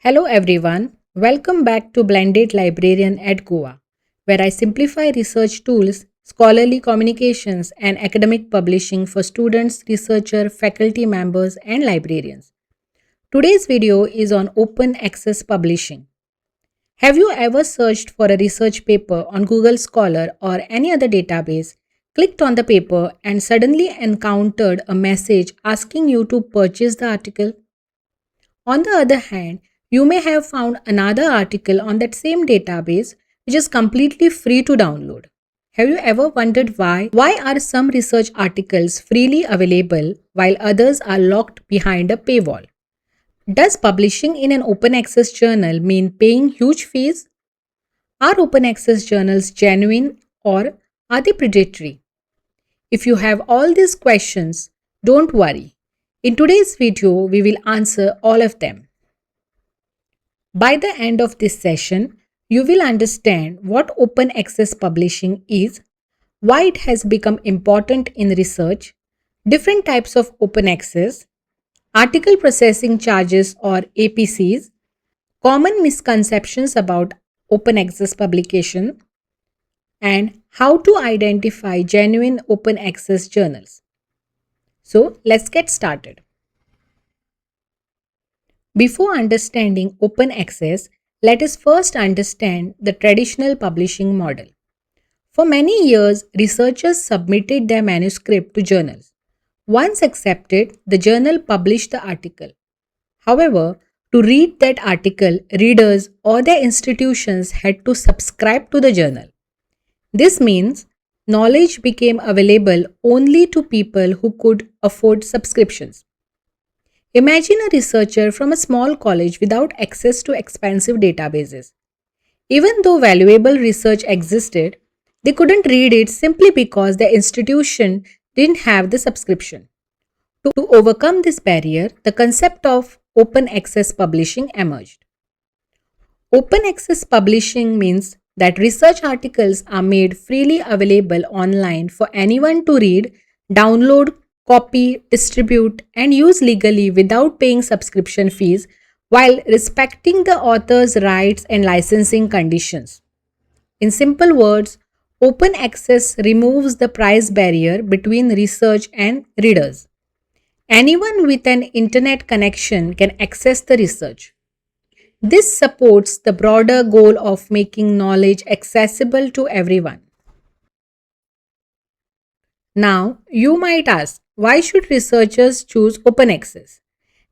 Hello everyone, welcome back to Blended Librarian at Goa, where I simplify research tools, scholarly communications, and academic publishing for students, researchers, faculty members, and librarians. Today's video is on open access publishing. Have you ever searched for a research paper on Google Scholar or any other database, clicked on the paper, and suddenly encountered a message asking you to purchase the article? On the other hand, you may have found another article on that same database which is completely free to download. Have you ever wondered why? Why are some research articles freely available while others are locked behind a paywall? Does publishing in an open access journal mean paying huge fees? Are open access journals genuine or are they predatory? If you have all these questions, don't worry. In today's video, we will answer all of them. By the end of this session, you will understand what open access publishing is, why it has become important in research, different types of open access, article processing charges or APCs, common misconceptions about open access publication, and how to identify genuine open access journals. So, let's get started. Before understanding open access, let us first understand the traditional publishing model. For many years, researchers submitted their manuscript to journals. Once accepted, the journal published the article. However, to read that article, readers or their institutions had to subscribe to the journal. This means knowledge became available only to people who could afford subscriptions. Imagine a researcher from a small college without access to expensive databases. Even though valuable research existed, they couldn't read it simply because their institution didn't have the subscription. To overcome this barrier, the concept of open access publishing emerged. Open access publishing means that research articles are made freely available online for anyone to read, download, copy, distribute, and use legally without paying subscription fees while respecting the author's rights and licensing conditions. In simple words, open access removes the price barrier between research and readers. Anyone with an internet connection can access the research. This supports the broader goal of making knowledge accessible to everyone. Now, you might ask, why should researchers choose open access?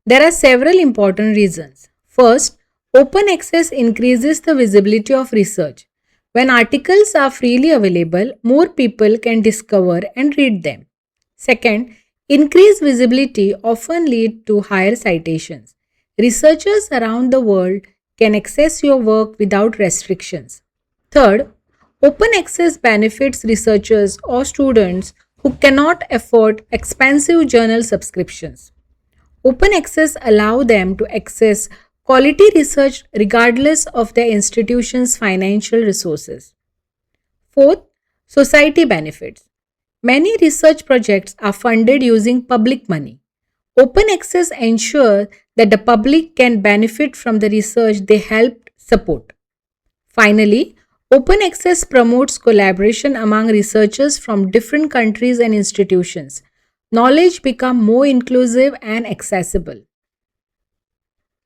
There are several important reasons. First, open access increases the visibility of research. When articles are freely available, more people can discover and read them. Second, increased visibility often leads to higher citations. Researchers around the world can access your work without restrictions. Third, open access benefits researchers or students who cannot afford expensive journal subscriptions. Open access allows them to access quality research regardless of their institution's financial resources. Fourth, society benefits. Many research projects are funded using public money. Open access ensures that the public can benefit from the research they helped support. Finally, open access promotes collaboration among researchers from different countries and institutions. Knowledge becomes more inclusive and accessible.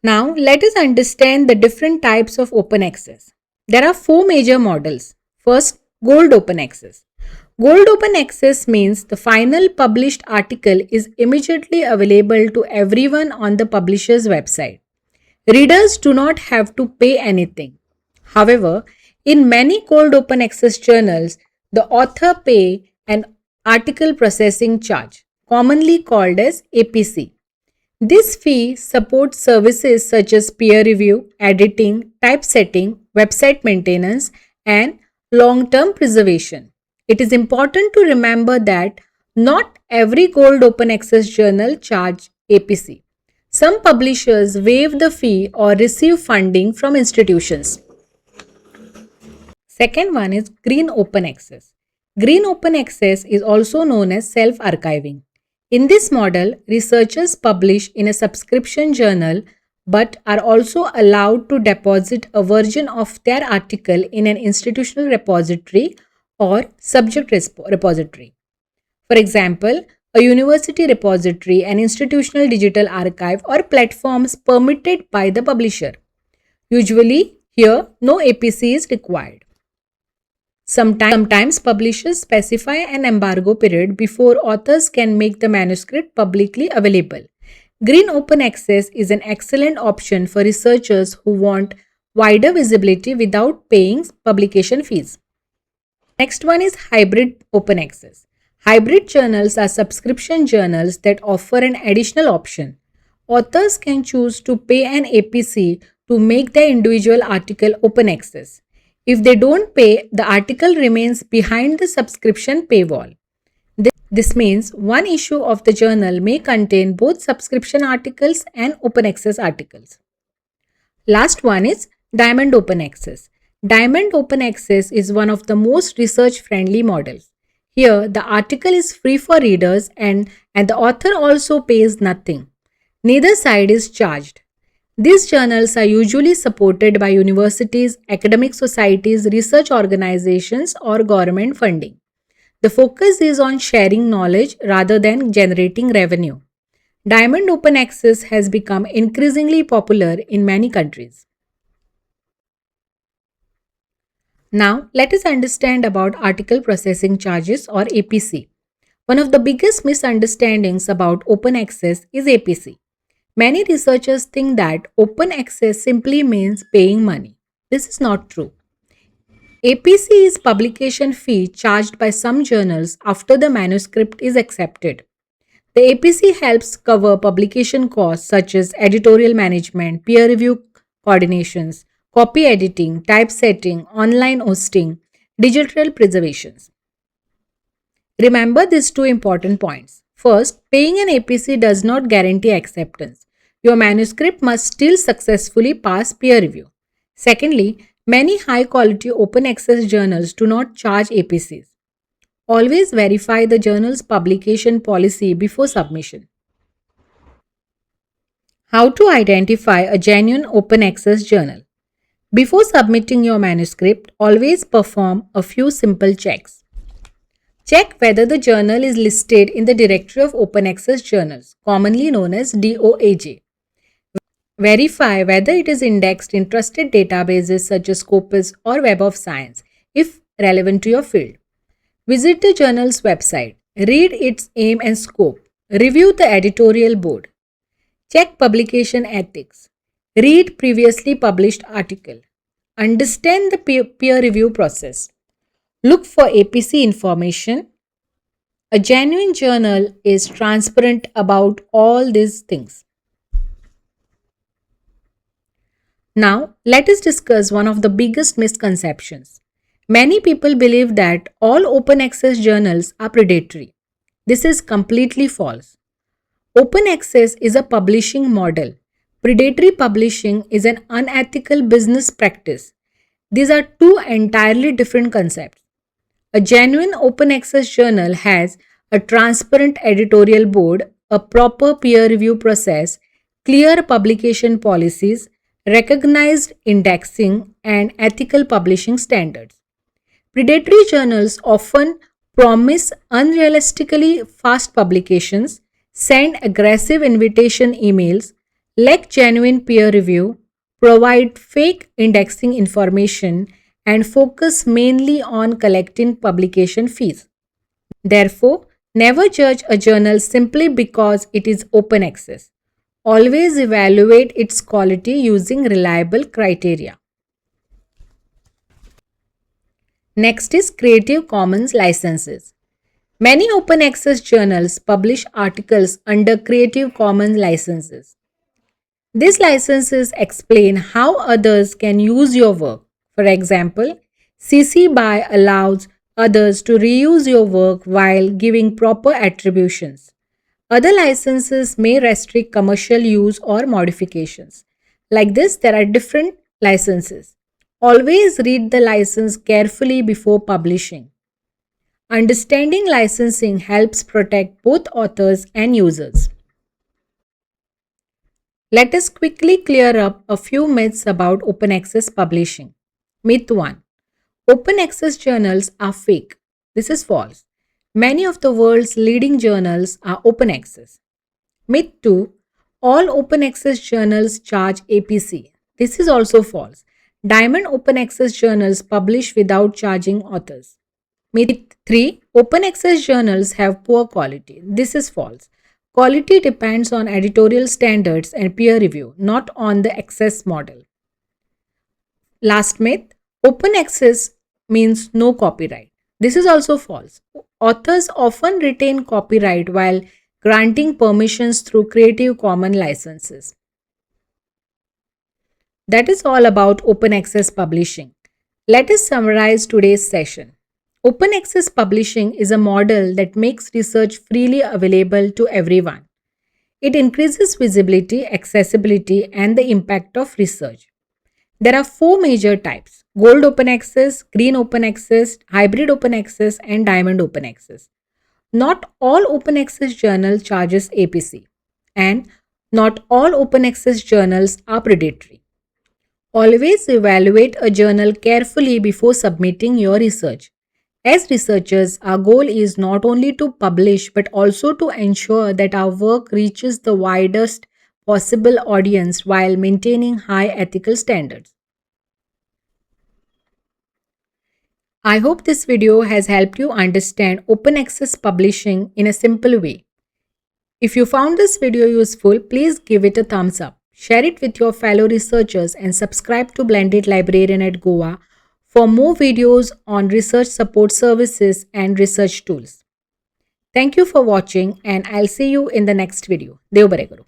Now, let us understand the different types of open access. There are four major models. First, Gold Open Access. Gold Open Access means the final published article is immediately available to everyone on the publisher's website. Readers do not have to pay anything. However, in many Gold Open Access journals, the author pay an article processing charge, commonly called as APC. This fee supports services such as peer review, editing, typesetting, website maintenance, and long-term preservation. It is important to remember that not every Gold Open Access journal charges APC. Some publishers waive the fee or receive funding from institutions. Second one is Green Open Access. Green Open Access is also known as self-archiving. In this model, researchers publish in a subscription journal but are also allowed to deposit a version of their article in an institutional repository or repository. For example, a university repository, an institutional digital archive, or platforms permitted by the publisher. Usually, here no APC is required. Sometimes publishers specify an embargo period before authors can make the manuscript publicly available. Green open access is an excellent option for researchers who want wider visibility without paying publication fees. Next one is hybrid open access. Hybrid journals are subscription journals that offer an additional option. Authors can choose to pay an APC to make their individual article open access. If they don't pay, the article remains behind the subscription paywall. This means one issue of the journal may contain both subscription articles and open access articles. Last one is Diamond Open Access. Diamond Open Access is one of the most research friendly models. Here, the article is free for readers and the author also pays nothing. Neither side is charged. These journals are usually supported by universities, academic societies, research organizations, or government funding. The focus is on sharing knowledge rather than generating revenue. Diamond Open Access has become increasingly popular in many countries. Now, let us understand about article processing charges or APC. One of the biggest misunderstandings about open access is APC. Many researchers think that open access simply means paying money. This is not true. APC is publication fee charged by some journals after the manuscript is accepted. The APC helps cover publication costs such as editorial management, peer review coordinations, copy editing, typesetting, online hosting, digital preservations. Remember these two important points. First, paying an APC does not guarantee acceptance. Your manuscript must still successfully pass peer review. Secondly, many high quality open access journals do not charge APCs. Always verify the journal's publication policy before submission. How to identify a genuine open access journal. Before submitting your manuscript, always perform a few simple checks. Check whether the journal is listed in the Directory of Open Access Journals, commonly known as DOAJ. Verify whether it is indexed in trusted databases such as Scopus or Web of Science, if relevant to your field. Visit the journal's website. Read its aim and scope. Review the editorial board. Check publication ethics. Read previously published article. Understand the peer review process. Look for APC information. A genuine journal is transparent about all these things. Now, let us discuss one of the biggest misconceptions. Many people believe that all open access journals are predatory. This is completely false. Open access is a publishing model. Predatory publishing is an unethical business practice. These are two entirely different concepts. A genuine open access journal has a transparent editorial board, a proper peer review process, clear publication policies, recognized indexing, and ethical publishing standards. Predatory journals often promise unrealistically fast publications, send aggressive invitation emails, lack genuine peer review, provide fake indexing information, and focus mainly on collecting publication fees. Therefore, never judge a journal simply because it is open access. Always evaluate its quality using reliable criteria. Next is Creative Commons licenses. Many open access journals publish articles under Creative Commons licenses. These licenses explain how others can use your work. For example, CC BY allows others to reuse your work while giving proper attributions. Other licenses may restrict commercial use or modifications. Like this, there are different licenses. Always read the license carefully before publishing. Understanding licensing helps protect both authors and users. Let us quickly clear up a few myths about open access publishing. Myth 1. Open access journals are fake. This is false. Many of the world's leading journals are open access. Myth 2. All open access journals charge APC. This is also false. Diamond open access journals publish without charging authors. Myth 3. Open access journals have poor quality. This is false. Quality depends on editorial standards and peer review, not on the access model. Last myth. Open access means no copyright. This is also false. Authors often retain copyright while granting permissions through Creative Commons licenses. That is all about open access publishing. Let us summarize today's session. Open access publishing is a model that makes research freely available to everyone. It increases visibility, accessibility, and the impact of research. There are four major types: gold open access, green open access, hybrid open access, and diamond open access. Not all open access journals charges APC, and not all open access journals are predatory. Always evaluate a journal carefully before submitting your research. As researchers, our goal is not only to publish but also to ensure that our work reaches the widest possible audience while maintaining high ethical standards. I hope this video has helped you understand open access publishing in a simple way. If you found this video useful, please give it a thumbs up. Share it with your fellow researchers and subscribe to Blended Librarian at Goa for more videos on research support services and research tools. Thank you for watching and I'll see you in the next video. Dev bare karo.